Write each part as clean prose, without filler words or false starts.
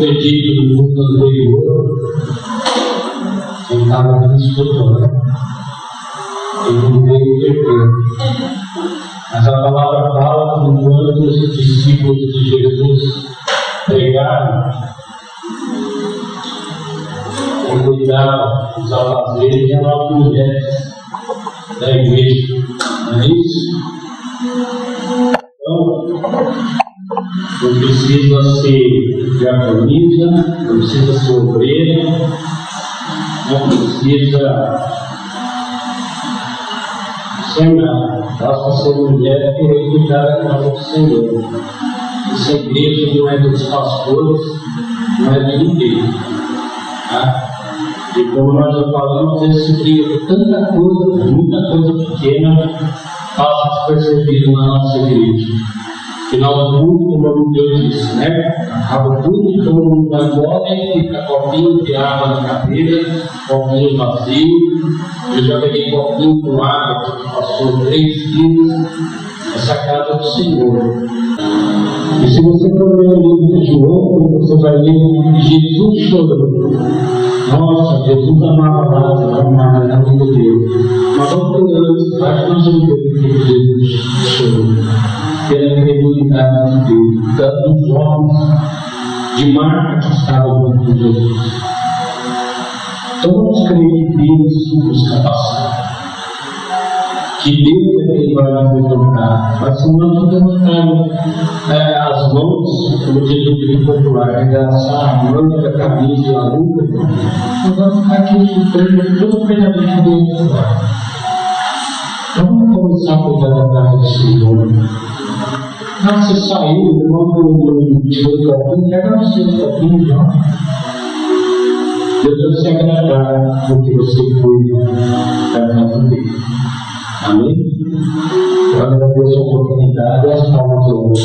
acredito no mundo anterior, ele estava aqui escutando. Ele não veio perfeito. Mas a palavra fala que quando os discípulos de Jesus pregaram, ele cuidava dos afazeres e eram mulheres da igreja. Não é isso? Então, não precisa ser diaconisa, não precisa ser obreira, não precisa ser nada. Basta ser mulher e querer cuidar da casa do Senhor. Essa igreja não é dos pastores, não é de ninguém. Tá? E como nós já falamos, ele se cria tanta coisa, muita coisa pequena, passa despercebido na nossa igreja. Final do culto, como Deus disse, né? Acaba tudo, todo mundo vai embora e fica copinho de água na cadeira, copinho vazio. Eu já peguei copinho com água que passou 3 dias. Essa casa do Senhor. E se você for ler o livro de João, você vai ver que Jesus chorou. Nossa, Jesus amava Lázaro, amava a vida dele. Mas vamos ter antes, acho que nós vamos ver o que Jesus chorou. Pela credibilidade dele, tanto dos homens de Marta que estavam com Jesus. Então vamos crer que Deus nos capacita. Que Deus é quem vai nos levantar. Mas se nós não levantarmos as mãos, como diz o livro popular, arregaçar a manga, a camisa e a luva, nós vamos ficar aqui sofrendo todo o treinamento dele. Então vamos começar a cuidar da casa do Senhor. Não, você saiu, não tirou o copinho, pega no seu copinho já. Deus vai se agradar porque você cuida da casa dele. Amém? Eu agradeço a oportunidade e as palmas ao outro.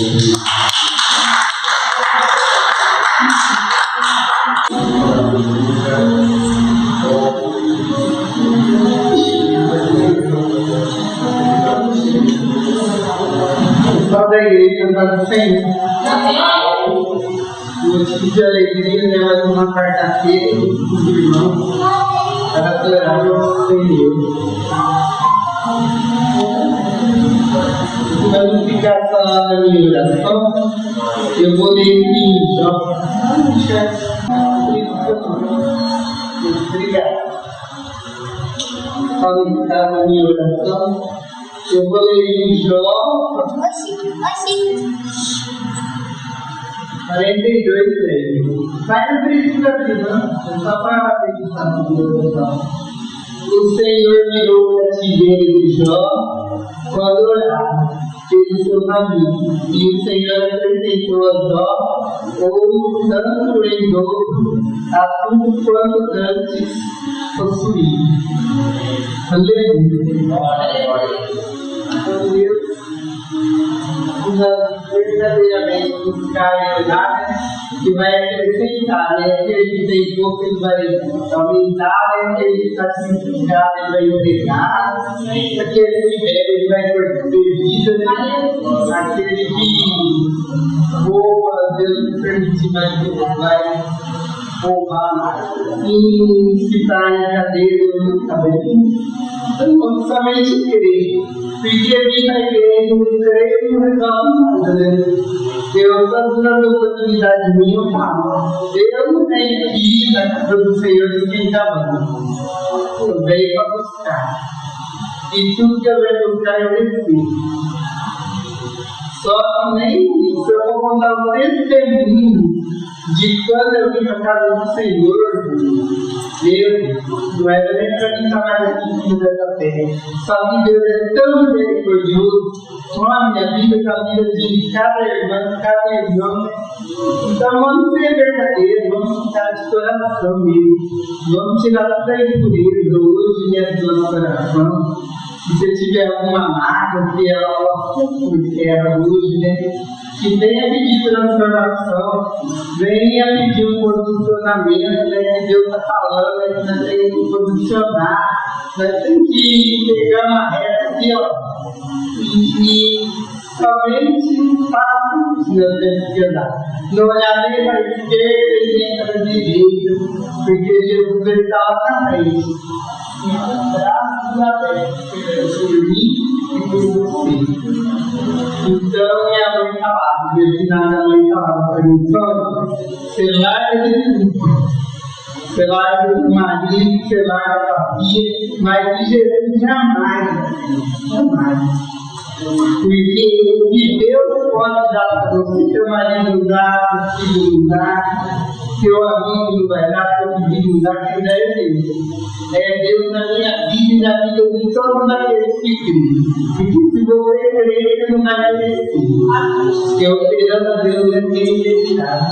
Só da igreja está sempre. Motivo de alegria, né? Mais uma quarta-feira, os irmãos, para adorar o Senhor. Para não ficar só na minha oração, eu vou ler em Jó. Obrigado. Para não ficar na minha oração, eu vou ler em Jó 42:3. Mas não precisa aqui, não. Só para pensar na minha oração. O Senhor mirou o cativeiro de Jó quando orava, fez o seu navio, e o Senhor acrescentou a Jó ouro tanto em dobro a tudo quanto antes possuía. Aleluia. Então Deus verdadeiramente buscar e olhar, que vai acrescentar, né? Aquele que tem pouco, ele vai aumentar, né? Aquele que está simplificado, ele vai entregar, aquele que bebe, ele vai por bebida, né? Aquele que rouba, Deus não permite mais que ele vai roubar, e se está em cadeira, ele não está bem. Então, vamos somente crer. Porque vim na igreja, eu creio no retorno nada, né? Eu estou dando oportunidade minha, eu falo. Eu não tenho que ir na casa do Senhor de quem está bom. Eu venho para buscar. E tudo que eu venho buscar, eu recebo. Só que nem isso, eu vou contar um testemunho de quando eu vim para a casa do Senhor. Deus, não era nem para mim estar mais aqui nessa terra. Só que Deus é tão misericordioso com a minha vida, com a vida de cada irmã, cada irmão. Então vamos ser verdadeiros, vamos ficar de coração mesmo. Vamos tirar toda a impureza hoje dentro do nosso coração. Se você tiver alguma mágoa que ela porque era hoje, né? Que venha pedir transformação, venha pedir um posicionamento, né? Que Deus está falando, né? Que nós temos que posicionar, nós temos que pegar uma reta aqui, ó, e somente para isso nós temos que andar. Não olhar nem para a esquerda e nem para a direita, porque Jesus está lá na frente. E os braços abertos por mim e por você. Então, minha mãe falava, meu final da mãe falava para mim, você larga de tudo. Você larga do marido, você larga da filha, mas de Jesus jamais. Porque o que Deus pode dar para você, seu marido não dá, seu filho não dá, seu amigo não vai dar, seu filho não dá, quem dá é Deus. É Deus na minha vida e na vida de todos aqueles que creem. Porque se você crer, você não vai merecer. Porque operando a Deus é quem identidade.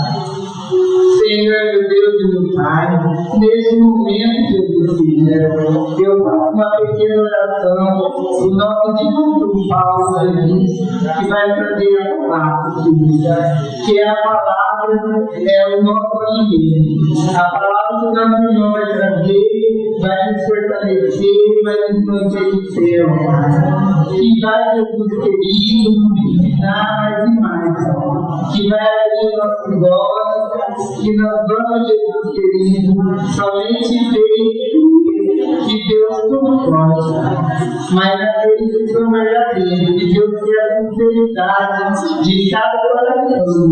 Senhor, meu Deus e meu Pai, nesse momento, Jesus, eu faço uma pequena oração em nome de todo Paulo, que vai trazer a palavra, que é a palavra, é o nosso alimento. A palavra que nosso Senhor vai trazer, vai nos fortalecer, vai nos manter de céu, que vai, Jesus querido, ensinar mais e mais, que vai abrir nossos olhos, que nós vamos, Jesus querido, somente ver que Deus tudo pode, mas aqueles que são verdadeiros, que Deus quer a sinceridade de cada coração.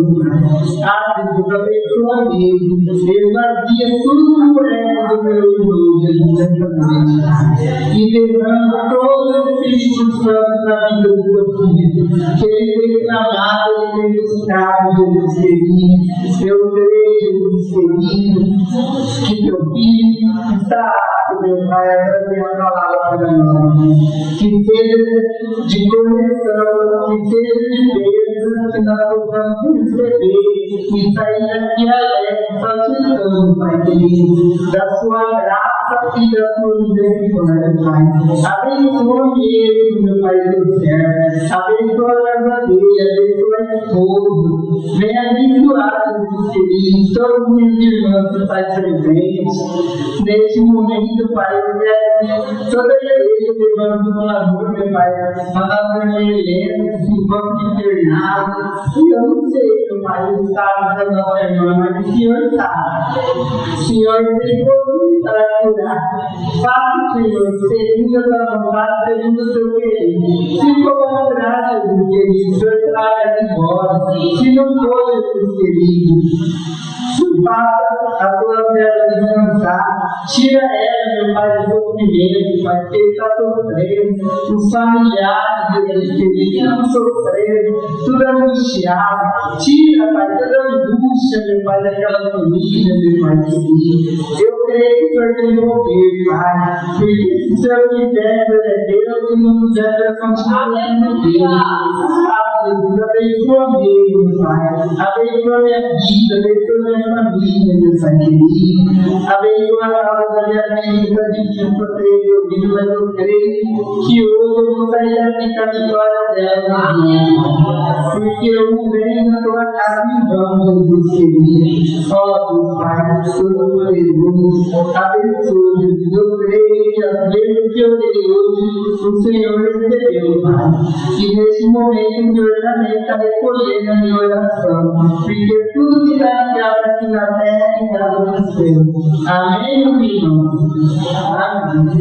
Jesus, abençoa mesmo, esvazia tudo por ela do meu irmão, Jesus, nessa noite, e derrama todo o Espírito Santo na vida do teu filho, que ele tem clamado, ele tem buscado, Jesus querido. Eu creio, Jesus querido, que teu filho está, meu Pai, a trazer a palavra para nós, que seja de correção, que seja de bênção, que nós possamos receber e sair daqui alegre, praticando, Pai querido, da sua graça e da sua misericórdia, Pai. Abençoa ele, meu Pai do céu, abençoa a casa dele, abençoa a esposa, venha abençoar, Jesus querido, todos os meus irmãos que estão presentes neste momento, Pai, toda a igreja levando o amor, meu Pai, mandando a minha Helena, se encontra internado, e eu não sei, meu Pai, o estado da nossa irmã, mas o Senhor sabe. O Senhor tem poder para curar. Faça, Senhor, segundo a tua vontade, segundo o teu querer. Se for contrário, Jesus querido, o Senhor traga de embora. Se não for, Jesus querido, faça a tua terra descansar, tira ela, meu Pai, do sofrimento, Pai, que ele está sofrendo, os familiares dele, que estão sofrendo, tudo angustiado, tira, Pai, toda angústia, meu Pai, daquela família, meu Pai, eu creio que o Senhor tem poder, Pai, porque se o Senhor quiser, Deus é Deus, se não quiser, Deus continua sendo Deus. Abençoa mesmo, Pai, abençoa minha vida, abençoa minha família, meu Pai querido, abençoa a casa da minha vida, de proteger o ouvido, mas eu creio que hoje eu vou sair daqui com a vitória dela, porque eu não venho na tua casa em vão, Jesus querido. Ó, meu Pai, todo poderoso, abençoa, Jesus, eu creio que as vezes que eu dei hoje, o Senhor recebeu, Pai, e neste momento o Senhor também está recolhendo a minha oração, porque tudo que está ligado aqui na terra é ligado no céu. Amém, meu irmão? Amém.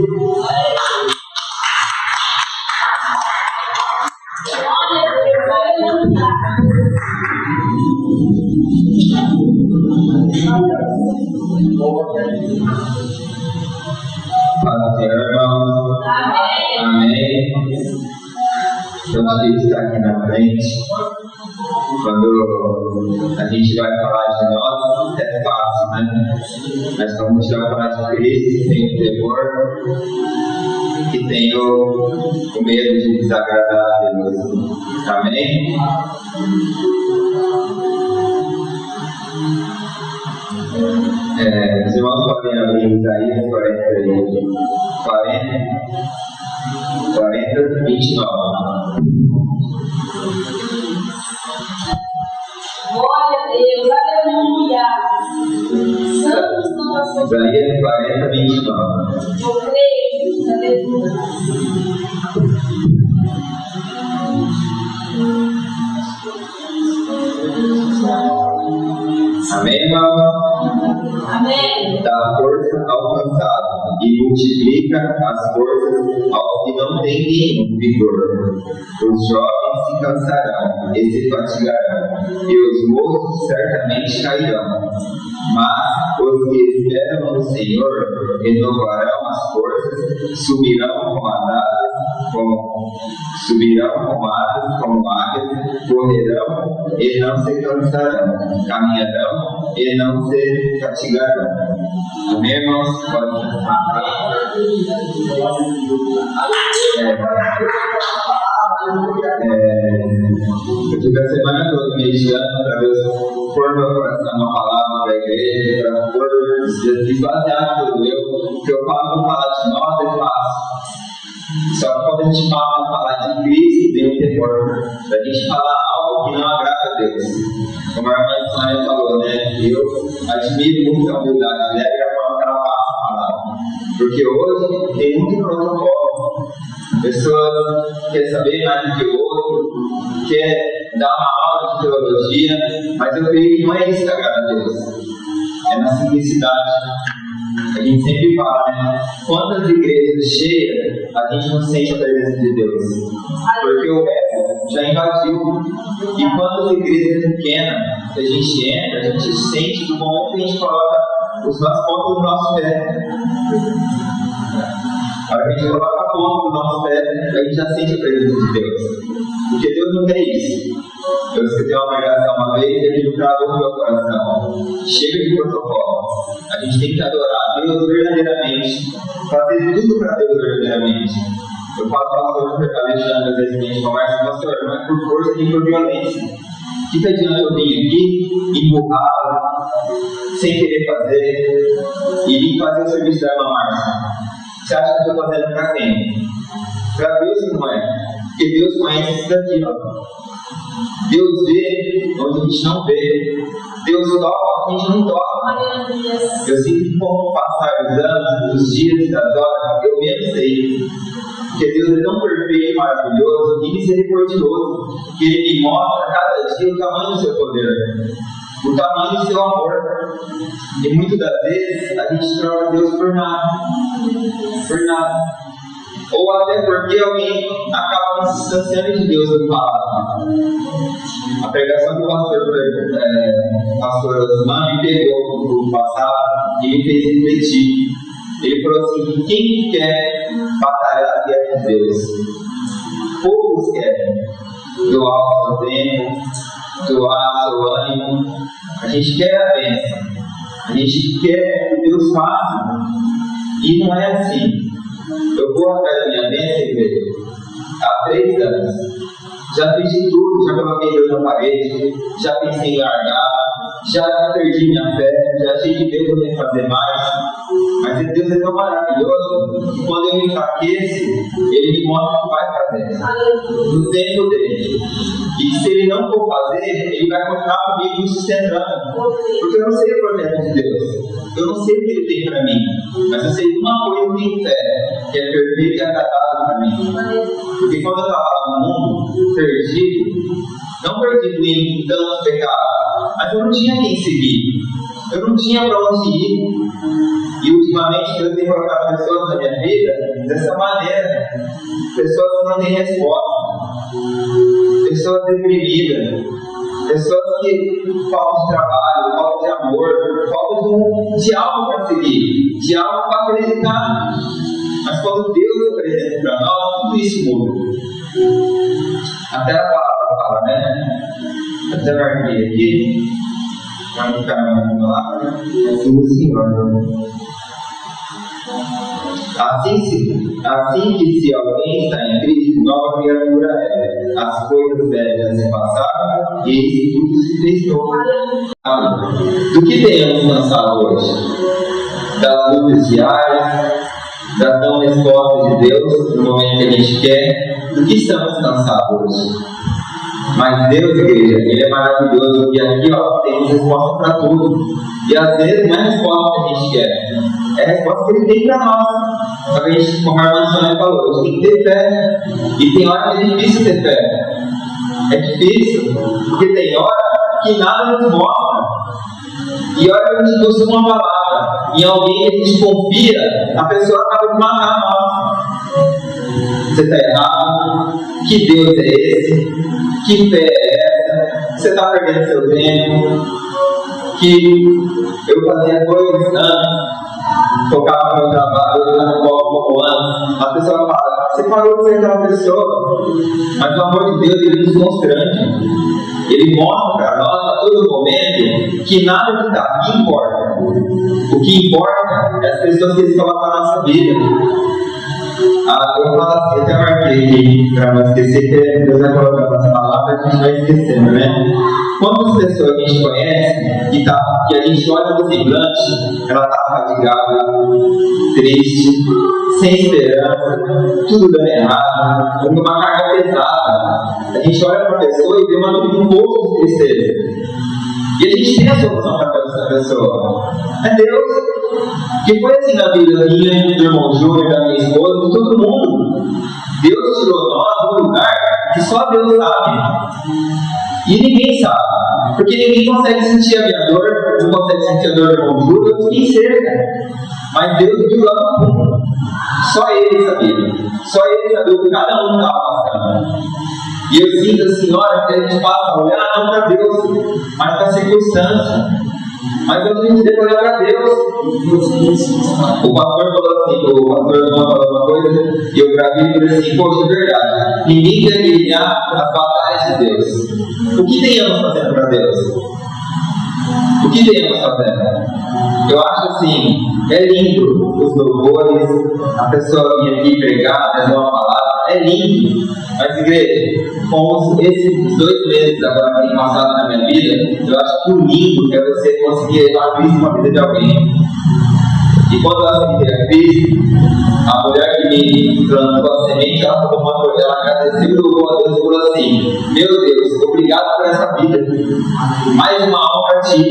Paz, Senhor, irmãos. Amém. Vamos estar aqui na frente. Quando a gente vai falar de nós, é fácil, né? Mas quando a gente vai falar de Cristo, tem o temor e tem o medo de desagradar a Deus. Amém? Os irmãos podem abrir Isaías 40, 29. Glória a Deus, aleluia. Santos não passou. Isaías 40, 29. Eu creio, aleluia. Amém, irmão? Amém. Dá força ao cansado e multiplica as forças aos que não têm nenhum vigor. Os jovens se cansarão e se fatigarão, e os moços certamente cairão. Mas os que esperam no Senhor renovarão as forças, subirão como asas, como águias, correrão e não se cansarão, caminharão e não se fatigarão. Amém, irmãos? Pode eu fico a semana toda meditando para Deus pôr no meu coração uma palavra para a igreja, para pôr esvaziar tudo. Que eu falo para falar de nós é fácil. Só que quando a gente fala para falar de Cristo, tem um temor. Para a gente falar algo que não agrada a Deus. Como a irmã Sônia falou, né? Eu admiro muito a humildade dela e a forma que ela passa a palavra. Porque hoje tem muito protocolo. Pessoas querem saber mais do que o outro, quer dar uma aula de teologia, mas eu creio que não é isso que agrada a Deus. É na simplicidade. A gente sempre fala, né? Quantas igrejas cheias a gente não sente a presença de Deus? Porque o ego já invadiu. E quantas igrejas pequenas que a gente entra, a gente sente do momento que a gente coloca os nossos pontos do nosso pé. A hora que a gente coloca a ponta do nosso pé, a gente já sente a presença de Deus. Porque Deus não quer isso. Eu escutei uma pregação uma vez e aquilo travou no meu coração. Chega de protocolo. A gente tem que adorar a Deus verdadeiramente. Fazer tudo para Deus verdadeiramente. Eu falo para o pastor Alexandre, às vezes a gente conversa, pastor, não é por força nem por violência. O que adianta eu vir aqui, empurrado, sem querer fazer, e vir fazer o serviço da irmã Márcia? Você acha que eu estou fazendo para quem? Para Deus não é. Porque Deus conhece isso daqui, ó. Deus vê onde a gente não vê. Deus toca onde a gente não toca. Eu sinto que como passar os anos, os dias e as horas, eu mesmo sei. Porque Deus é tão perfeito e maravilhoso e misericordioso que Ele me mostra cada dia o tamanho do seu poder, o tamanho do seu amor. E muitas das vezes a gente troca Deus por nada. Por nada. Ou até porque alguém acaba se distanciando de Deus no palavra. A pregação do pastor Osman me pegou no passado e me fez refletir. Ele falou assim: quem quer batalhar a guerra de Deus? Poucos querem doar o seu tempo, doar o seu ânimo. A gente quer a bênção. A gente quer que Deus faça. E não é assim. Eu vou atrás da minha bênção, igreja, há 3 anos. Já fiz de tudo, já coloquei Deus na parede, já pensei em largar, já perdi minha fé, já achei que Deus não ia fazer mais. Mas Deus é tão maravilhoso que quando eu me enfraqueço, Ele me mostra o que vai fazer no tempo dele. E se Ele não for fazer, Ele vai continuar comigo me sustentando. Porque eu não sei o projeto de Deus, eu não sei o que Ele tem para mim, mas eu sei de uma coisa eu tenho fé, que é perfeito e agradável para mim. Porque quando eu estava lá no mundo, perdido, não perdido em tantos pecados, mas eu não tinha quem seguir, eu não tinha para onde ir. E ultimamente Deus tem colocado pessoas na minha vida dessa maneira, pessoas que não têm resposta, pessoas deprimidas, pessoas que faltam de trabalho, faltam de amor, faltam de algo para seguir, de algo para acreditar. Mas quando Deus apresenta para nós, tudo isso muda. Até a palavra fala, né? Até marquei aqui, para não ficar na minha palavra, é do Senhor. Assim que se alguém está em Cristo, nova criatura é. As coisas velhas já se passaram e eis que tudo se fez novo. Do que tenhamos cansado hoje? Das lutas diárias, das não respostas de Deus no momento que a gente quer. Do que estamos cansados hoje? Mas Deus, igreja, Ele é maravilhoso. E aqui, ó, temos resposta para tudo. E às vezes não é a resposta que a gente quer, é a resposta que Ele tem para nós. Só que a gente, como a irmã Sônia falou, a gente tem que ter fé. E tem hora que é difícil ter fé. É difícil, porque tem hora que nada nos mostra. E hora que a gente busca uma palavra em alguém que a gente confia, a pessoa acaba de matar nós. Você está errado. Que Deus é esse? Que fé é essa? Você está perdendo seu tempo. Que eu fazia coisas antes, tocava no meu trabalho, eu estava como antes. A pessoa fala: você parou de ser aquela pessoa. Mas o amor de Deus, Ele nos constrange. Ele mostra para nós a todo momento que nada que daqui importa. O que importa é as pessoas que Ele coloca na nossa vida. Eu falo assim, até marquei aqui para não esquecer, que Deus vai colocar as palavras, a gente vai esquecendo, né? Quantas pessoas a gente conhece e a gente olha no semblante, ela está fatigada, triste, sem esperança, tudo dando errado, com uma carga pesada. A gente olha para a pessoa e vê um pouco de tristeza. E a gente tem a solução para essa pessoa. É Deus. Que foi assim na vida minha, do irmão Júnior, da minha esposa, de todo mundo. Deus tirou nós de um lugar que só Deus sabe. E ninguém sabe. Porque ninguém consegue sentir a minha dor, não consegue sentir a dor do irmão Júnior, quem cerca. Mas Deus viu lá no fundo. Só Ele sabia. Só Ele sabia o que cada um estava passando. E eu sinto assim, hora que a gente passa a olhar não para Deus, mas para a circunstância. Mas eu tenho que ter que olhar para Deus. O pastor falou assim, o pastor falou uma coisa, e eu gravei e falei assim, poxa, é verdade. Ninguém deve ganhar as batalhas de Deus. O que tenhamos fazendo para Deus? O que tenhamos fazendo? Eu acho assim, é lindo os louvores, a pessoa vir aqui pregar, fazer uma palavra, é lindo. Mas igreja, com esses 2 meses agora que tem passado na minha vida, eu acho que o lindo é você conseguir levar a Cristo na vida de alguém. E quando eu aceitei a Cristo, a mulher que me plantou a semente, ela falou uma coisa, ela agradeceu e louvou a Deus e falou assim: meu Deus, obrigado por essa vida, mais uma alma para ti.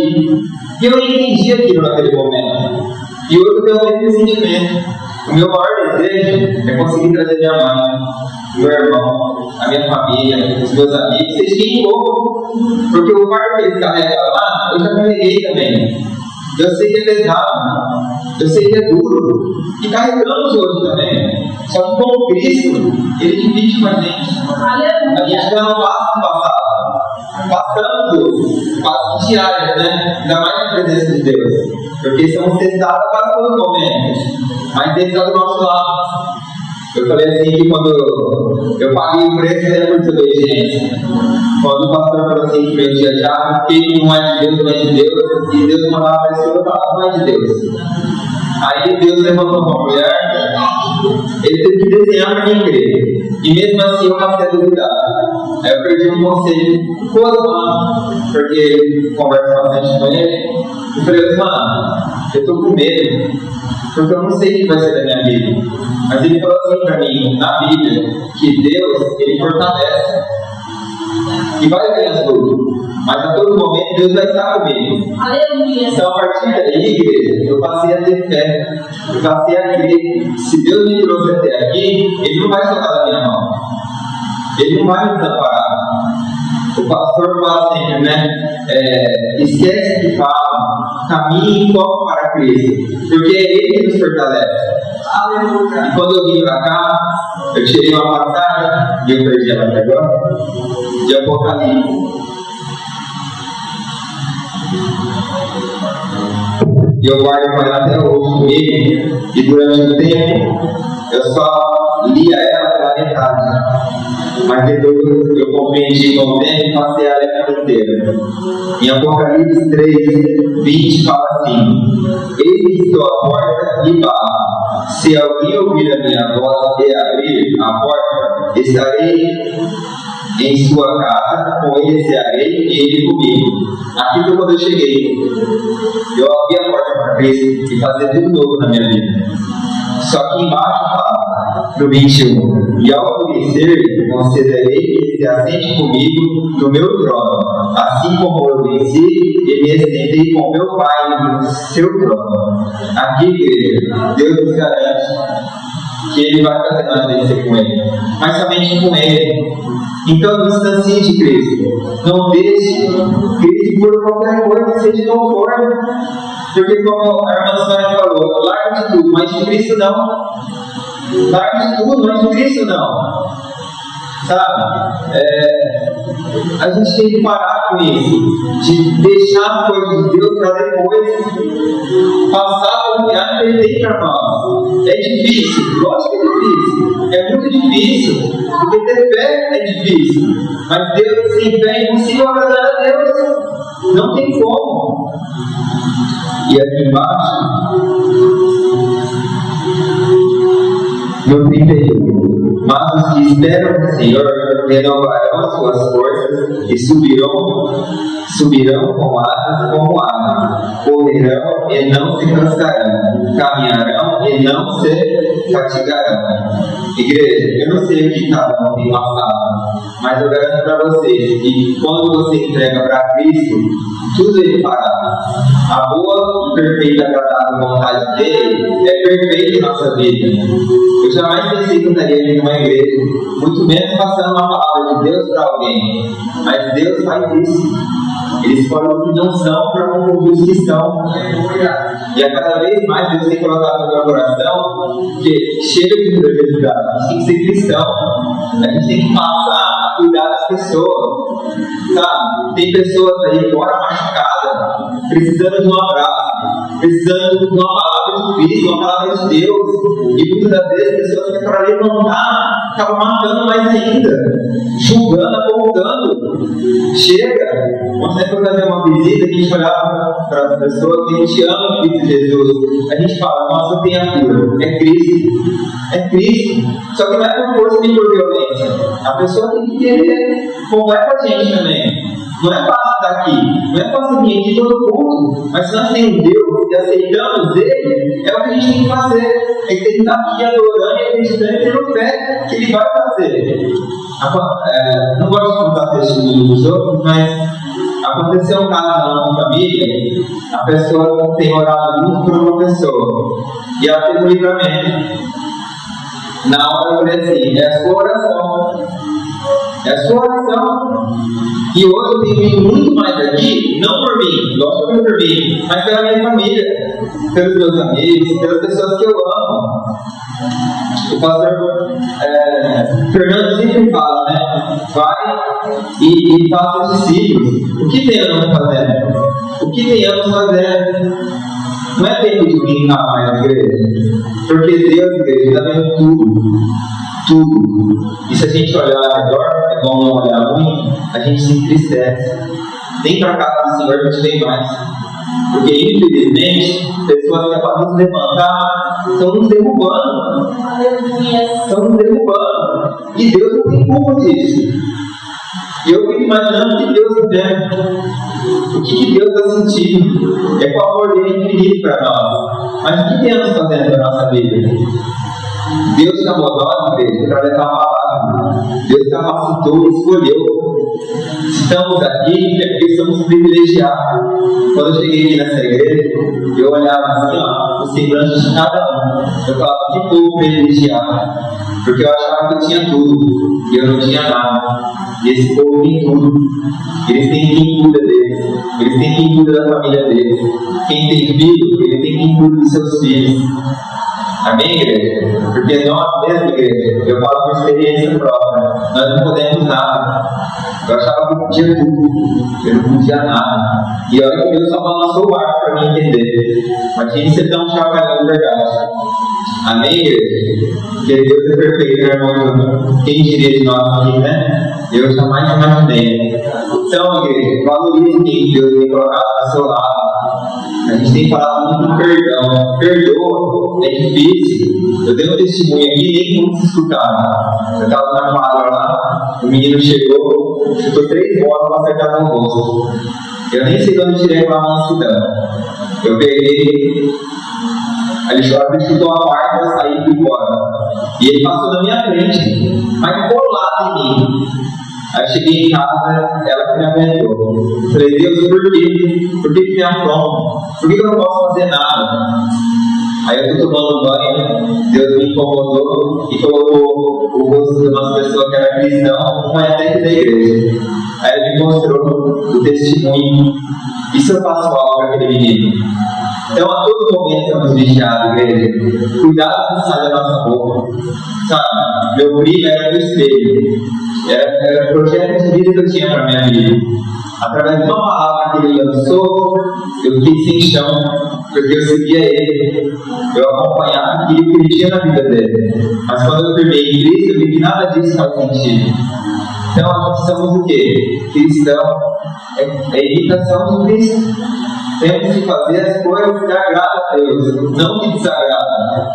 E eu entendi aquilo naquele momento. E hoje eu tenho o mesmo sentimento. O meu maior desejo é conseguir trazer minha mãe, meu irmão, a minha família, os meus amigos, seja quem for. Porque o fardo que eles carregam lá, eu já carreguei também. Eu sei que é pesado, eu sei que é duro. E carregamos hoje também. Só que com Cristo, Ele divide com a gente. A gente já não passa no passado. Passando passos diários, né? Ainda mais na presença de Deus. Porque somos testados para todos os momentos. Mas Deus está do nosso lado. Eu falei assim que quando eu paguei o preço da desobediência, quando o pastor falou assim que meu dia já, que não é de Deus, não é de Deus, e Deus mandava a pessoa, eu falava, não é de Deus. Aí Deus levantou uma mulher, Ele teve que desenhar para mim crer. E mesmo assim eu passei a duvidar. Aí eu perdi um conselho com as mãos, porque ele conversa bastante com ele. Eu falei, mano, eu estou com medo, porque eu não sei o que vai ser da minha vida. Mas ele falou assim para mim, na Bíblia, que Deus, Ele fortalece. E vai ganhar tudo. Mas a todo momento Deus vai estar comigo. Aleluia. Então a partir daí, igreja, eu passei a ter fé. Eu passei a crer. Se Deus me trouxe até aqui, Ele não vai soltar da minha mão. Ele não vai me desamparar. O pastor fala sempre, né? Esquece que fala, caminhe e corre para Cristo. Porque é Ele que nos fortalece. E quando eu vim para cá, eu tirei uma passagem, e eu perdi ela até agora, de Apocalipse. E eu guardo com ela até hoje comigo, e durante um tempo, eu só lia ela pela metade. Mas depois eu compreendi com o tempo e passei a ler ela inteira. Em Apocalipse 3, 20 fala assim: eis que estou à porta e bato. Se alguém ouvir a minha voz e abrir a porta, estarei em sua casa, com ele cearei e ele comigo. Aqui foi quando eu cheguei. Eu abri a porta para Cristo e fazer tudo novo na minha vida. Só que embaixo fala, no 21, e ao conhecer, concederei que ele se assente comigo no meu trono, assim como eu venci e me assentei com meu Pai no seu trono. Aqui, igreja, Deus nos garante que Ele vai fazer nós vencer com Ele, mas somente com Ele. Então, não distancie de Cristo. Não deixe Cristo por qualquer coisa, seja não for. Porque, como a irmã Sônia falou, larga de tudo, mas de Cristo não. Larga de tudo, mas de Cristo não. Sabe? A gente tem que parar com isso, de deixar as coisas de Deus para depois passar a confiar que Ele tem para nós. É difícil, lógico que é difícil, é muito difícil, porque ter fé é difícil, mas Deus sem fé é impossível agradar a Deus, não tem como. E aqui embaixo, no 31. Mas os que esperam no Senhor renovarão suas forças e subirão com asas como aves, correrão e não se cansarão, caminharão e não se fatigarão. Igreja, eu não sei o que cada um tem passado, mas eu garanto para vocês que quando você entrega para Cristo, tudo ele fará. A boa e perfeita agradável vontade dele é perfeita em nossa vida. Eu jamais pensei que eu estaria em uma igreja, muito menos passando uma palavra de Deus para alguém, mas Deus faz isso. Ele escolhe os que não são para confundir os que são. E a cada vez mais Deus tem colocado no meu coração que chega de religiosidade, a gente tem que ser cristão, a gente tem que passar a cuidar das pessoas, sabe? Tem pessoas aí fora machucadas, precisando de um abraço, precisando de uma palavra de Cristo, uma palavra de Deus, e muitas das vezes pessoas que para levantar acabam matando mais ainda, julgando, apontando. Chega! Quando for fazer uma visita, a gente olhava para as pessoas que a gente ama o Cristo Jesus, a gente fala, nossa, tem a cura, é Cristo. É Cristo. Só que não é por força nem por violência. A pessoa tem que querer, como é com a gente também. Não é fácil estar aqui, não é fácil vir aqui todo mundo, mas se nós temos Deus e aceitamos Ele, é o que a gente tem que fazer. É que tem que estar aqui adorando e acreditando e tendo fé que Ele vai fazer. Não gosto de contar testemunho dos outros, mas aconteceu um caso na nossa família, a pessoa tem orado muito por uma pessoa, e ela teve um livramento. Na hora eu falei assim, é a sua oração. É a sua oração. E hoje eu tenho vindo muito mais aqui, não por mim, lógico que por mim, mas pela minha família, pelos meus amigos, pelas pessoas que eu amo. O pastor Fernando sempre fala, né? Vai e faça discípulos. O que tenhamos fazendo? O que tenhamos fazendo? Não é tempo de brincar mais na igreja, porque Deus, igreja, está vendo tudo. Tudo. E se a gente olhar ao redor, é bom não olhar ruim, a gente se entristece. Nem para casa do Senhor a gente vem mais. Porque, infelizmente, pessoas que acabam nos levantar estão nos derrubando. Estão nos derrubando. E Deus não tem culpa disso. E eu fico imaginando o que Deus está vendo. O que Deus está sentindo. É com o amor dele infinito para nós. Mas o que temos fazendo na nossa vida? Deus chamou nós, igreja, para levar a palavra. Deus capacitou e escolheu. Estamos aqui é porque somos privilegiados. Quando eu cheguei aqui nessa igreja, eu olhava assim, ó, o semblante de cada um. Eu falava, que povo privilegiado. Porque eu achava que eu tinha tudo e eu não tinha nada. E esse povo tem tudo. Eles têm quem cuida deles. Eles têm quem cuida da família deles. Quem tem filho, ele tem quem cuida dos seus filhos. Amém, igreja? Porque nós mesmo, igreja, eu falo por experiência própria, nós não podemos nada. Eu achava que eu podia tudo, eu não podia nada. E olha que Deus só balançou o arco para mim entender. Imagine você dar um chacoalhão de verdade. Amém, igreja? Porque Deus é perfeito, meu irmão. Quem diria de nós aqui, né? Eu jamais imaginei. Então, igreja, valorize quem Deus tem colocado ao seu lado. A gente tem falado muito de perdão. Perdoa, é difícil. Eu dei um testemunho aqui e nem muitos escutaram. Eu estava na quadra lá, o menino chegou, chutou 3 bolas para acertar no rosto. Eu nem sei de onde tirei aquela mansidão. Eu peguei, ele chutou a quarta, eu saí e fui embora. E ele passou na minha frente, mas colado em mim. Aí eu cheguei em casa, ela que me aguentou. Falei, Deus, por quê? Por que me afronta? Por que eu não posso fazer nada? Aí eu estou tomando banho, Deus me incomodou e colocou o rosto de uma pessoa que era cristão, uma dentro da igreja. Aí ele me mostrou o testemunho. E se eu faço algo para aquele menino? Então, a todo momento estamos vigiados, igreja. Cuidado com o que sai da nossa boca. Sabe, meu brilho era do espelho. Era o projeto de vida que eu tinha para a minha vida. Através de uma palavra que ele lançou, eu fiquei sem chão, porque eu seguia ele. Eu acompanhava aquilo que ele tinha na vida dele. Mas quando eu firmei em Cristo, eu vi que nada disso faz sentido. Então, nós somos o quê? Cristão. É imitação de Cristo. Temos que fazer as coisas que agradam a Deus, não que desagradam.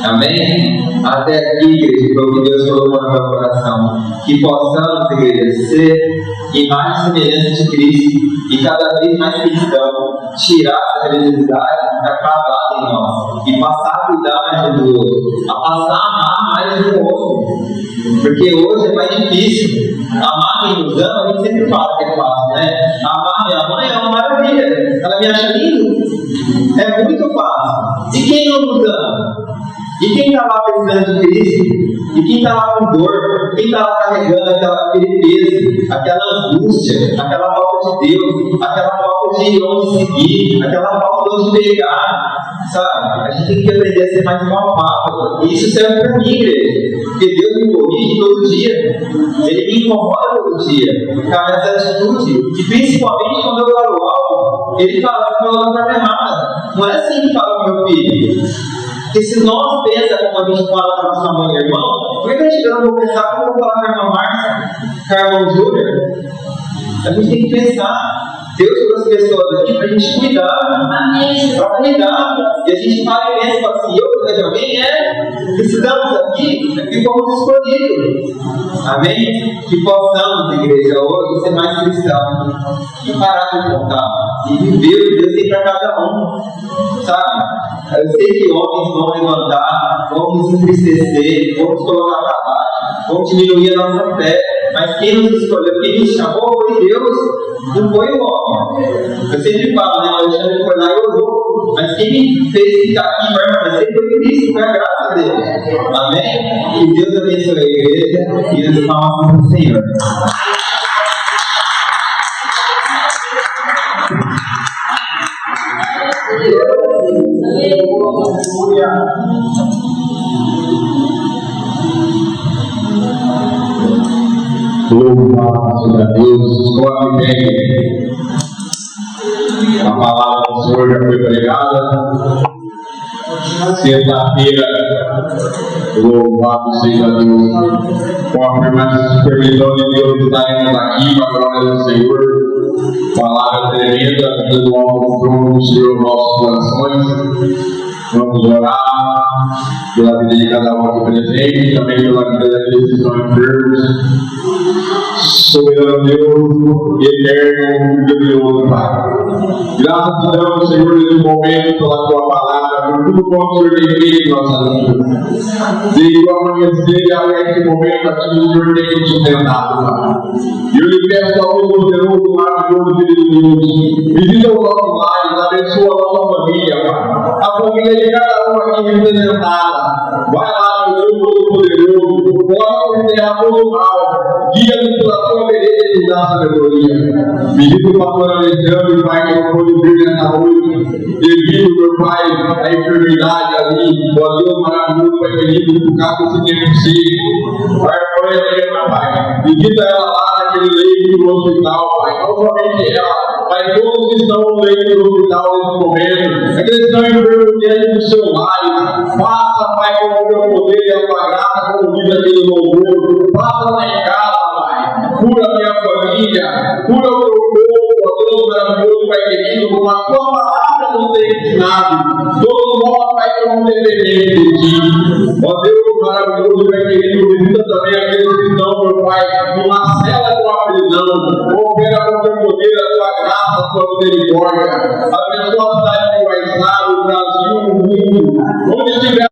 Amém? Até aqui, igreja, foi o que Deus colocou no meu coração. Que possamos, igreja, ser imagem semelhante de Cristo e cada vez mais cristão, tirar essa religiosidade que está cravada em nós e passar a cuidar mais do outro, a passar a amar mais do outro. Porque hoje é mais difícil. Amar quem nos ama, a gente sempre fala que é fácil, né? Amar minha mãe é uma maravilha. Ela me acha lindo. É muito fácil. E quem não nos ama? E quem está lá precisando de Cristo? E quem está lá com dor? Quem está lá carregando aquele peso, aquela angústia, aquela falta de Deus, aquela falta de onde seguir, aquela falta de onde pegar, sabe? A gente tem que aprender a ser mais palpável. E isso serve para mim, igreja. Porque Deus me corrige todo dia. Ele me incomoda todo dia. Com essa atitude. E principalmente quando eu falo algo, ele fala que eu estou falando errada. Não é assim que fala com meu filho. Porque se nós pensamos como a gente fala para nossa mãe e irmão, por que a gente não vai pensar como eu vou falar com a irmã Márcia, com a irmã Júlia? A gente tem que pensar. Deus trouxe as pessoas aqui para a gente cuidar. Para cuidar. E a gente para e pensa assim, eu cuidar de alguém que estamos aqui, que fomos escolhidos. Amém? Que possamos, igreja, hoje ser mais cristãos. E parar de contar. E viver o que Deus tem para cada um. Sabe? Eu sei que homens vão levantar, vão nos entristecer, vão nos colocar para baixo, vão diminuir a nossa fé. Mas quem nos escolheu, quem nos chamou foi Deus, não foi o homem. Eu sempre falo, né? O Alexandre foi lá e orou. Mas quem me fez ficar aqui permanecer foi Cristo, foi a graça dele. Amém? Que Deus abençoe a igreja e as palmas do Senhor. Louvado seja Deus, glória bem. A palavra do Senhor já foi pregada. Sexta-feira, louvado seja Deus. Com a permissão de Deus, estaremos aqui para a glória do Senhor. Palavra tremenda, do alto trono do Senhor, nossos corações. Vamos orar pela vida de cada um aqui presente e também pela vida daqueles que estão enfermos. Soberano Deus, eterno, glorioso Pai. Graças a Deus, Senhor, nesse momento, pela Tua palavra, por tudo quanto o Senhor tem feito em nossa vida. Desde o amanhecer até esse momento, aqui o Senhor tem nos sustentado, Pai. E eu lhe peço ao Deus poderoso, maravilhoso, querido Deus, visita os nossos lares, abençoa a nossa família, Pai. A família de cada um aqui representada. Vai lá, meu Deus Todo-Poderoso, coloca o terra todo o mal, guia-nos pela tua beleza e da sabedoria. Visita o pastor Alexandre, Pai, que não pôde vir nessa noite. Devido, meu Pai, a enfermidade ali, ó Deus maravilhoso, Pai querido, por causa desse tempo seco. Pai, olha ela, Pai. Visita ela lá naquele leito do hospital, Pai. Não somente ela, Pai, todos que estão no leito do hospital nesse momento. Aqueles que estão enfermos diante do seu lar. Faça, Pai, com o teu poder e a tua graça, convida aquele louvor. Faça lá em casa, Pai. Cura a minha família. Cura o teu povo, ó Deus maravilhoso, Pai querido, com a tua palavra nos tem ensinado. Todos nós, Pai, que somos dependentes de ti. Ó Deus maravilhoso, Pai querido, visita também aqueles que estão, meu Pai, numa cela com a prisão. Opera com o teu poder, a tua graça, a tua misericórdia. Abençoa a cidade de Guaiçara, o Brasil, o mundo. Onde estiver